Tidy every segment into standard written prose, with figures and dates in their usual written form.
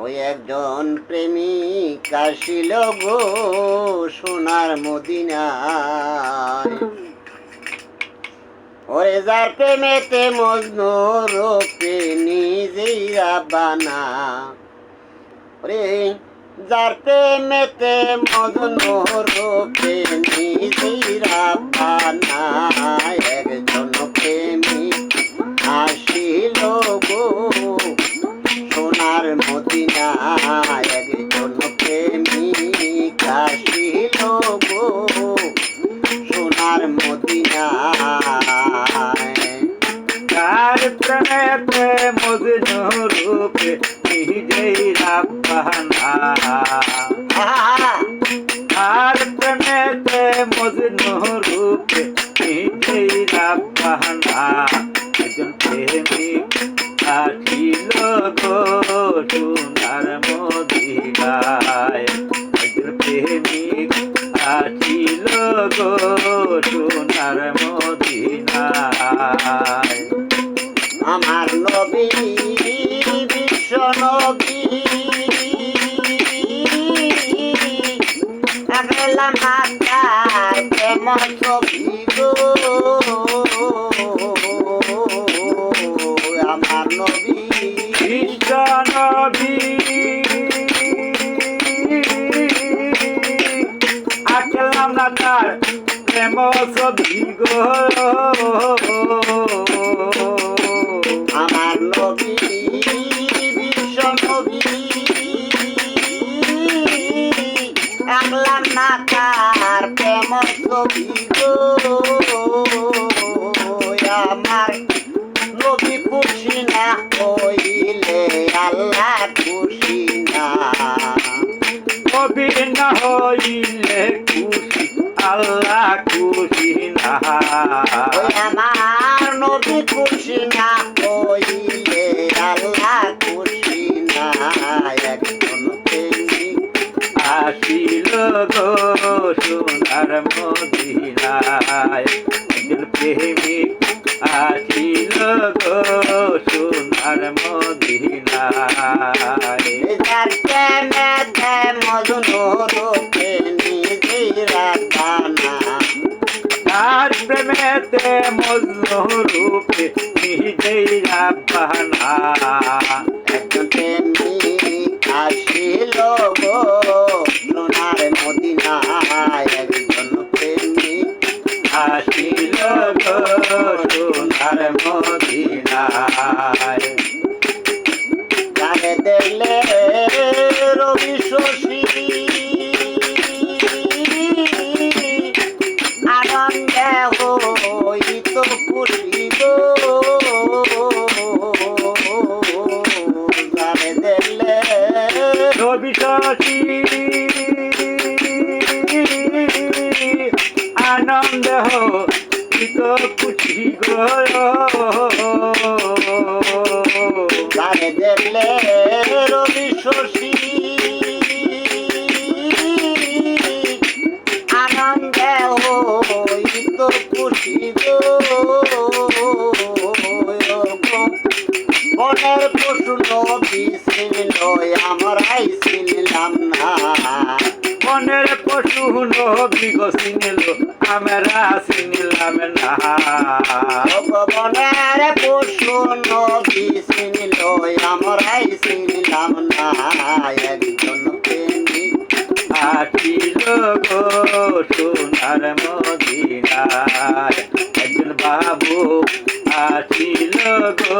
ওই একজন প্রেমিক আসিল গো সোনার মদিনায়। ওরে যার প্রেমেতে মজনু রূপে নিজেই রাব্বানা। ওরে যার প্রেমেতে মজনু রূপে নিজেই রাব্বানা। একজন প্রেমিক আসিল গো সোনার মদিনায়। একজন প্রেমিক আসিল গো সোনার মদিনায়। তার প্রেমেতে মজনু রূপে নিজেই রাব্বানা। তার প্রেমেতে মজনু রূপে নিজেই রাব্বানা। একজন প্রেমিক আসিল গো সোনার মদিনায়। একজন প্রেমিক আসিল গো সোনার মদিনায়। আমার নবী বিশ্ব নবী আগেলাম মাতায় কেমন ছবি গো। আমার নবী বিশ্ব নবী আঁকলাম না তার প্রেম ছবি গো। আমার নবী বিশ্ব নবী আগলাম না তার প্রেম ছবি গো। আমার নবী খুশি না হইলে আল্লাহ খুশি না। নবী না হইলে খুশি আল্লাহ খুশি না। আমার নবী খুশি না হইলে আল্লাহ খুশি না। একজন প্রেমিক আসিল গো সোনার মদিনায়। একজন প্রেমিক আসিল গো সোনার মদিনায়। যার প্রেমেতে মজনু রূপে নিজেই রাব্বানা। তার প্রেমেতে মজনু রূপে নিজেই রাব্বানা। একজন প্রেমিক আসিল গো সোনার মদিনায়। একজন প্রেমিক আসিল গো সোনার মদিনায়। যারে দেখলে রবি শশী আনন্দে হইত খুশি গো। যারে দেখলে রবি শশী আনন্দ হইত খুশি গো। যারে দেখলে রবি শশী আনন্দে হইত খুশি গো। বনের পশু নবী ছিল আমরাই ছিলাম না। মনের পশু নবী গো চিনিল আমরা চিনিলাম না। বনের পশু নবী ছিল আমরাই ছিলাম না। একজন প্রেমিক আসিল গো সোনার মদিনায়। একজন বাবু আসিল গো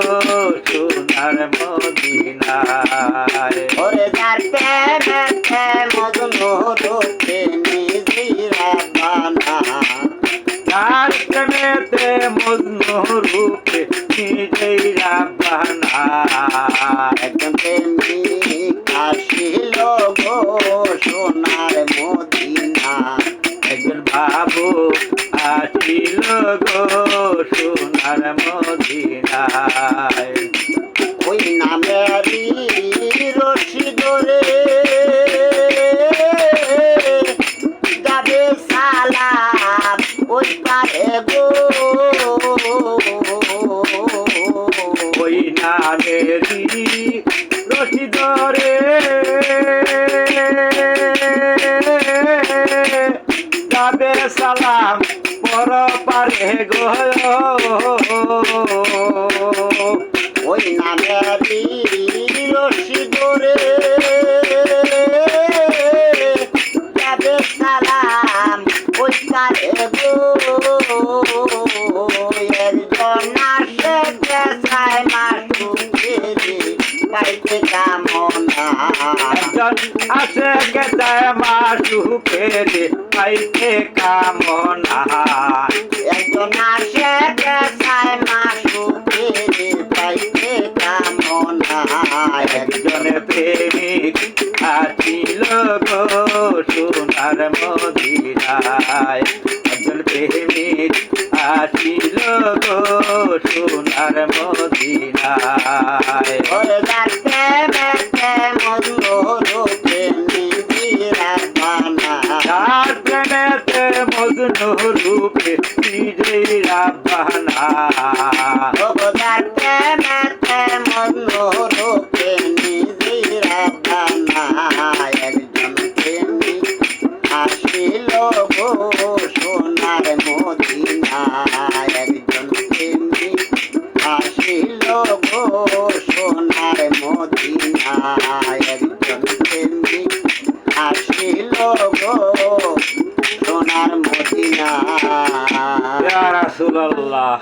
সোনার মদিনায়। ওরে যার প্রেমেতে মজনু রূপে নিজেই রাব্বানা। তার প্রেমেতে মজনু রূপে নিজেই রাব্বানা। একজন প্রেমিক আসিল গো সোনার মদিনা। একজন বাবু আসিল গো সোনার মদিনায়। ওই নামেরই রশি ধরে যাবে সালাম পর পারে গো ওই নামেরই রশি ধরে যাবে সালাম ওই কারে গো একজন আসে পেশায় মাসুকেরি পাইতে কামনা একজন আসে গেছে মা সুখেরে পাইতে কামনা একজন আসে পেশায় মাসুকেরি পাইতে কামনা একজনে প্রেমিক আছিল গো সোনার মদিনায় একজন প্রেমিক আছিল গো সোনার মদিনায় ওরে যাতে বেতে মধুরূপে নিবিড়া বানা তার প্রেমেতে মজনু রূপে নিজে রাব্বানা যাতে বেতে মধুরূপে নিবিড়া বানা একজন প্রেমী আসিল গো সোনার মদিনা একজন প্রেমী আসিল গো সোনার মদিনা একজন প্রেমী আসিল গো সোনার মদিনা ইয়া রাসূলুল্লাহ।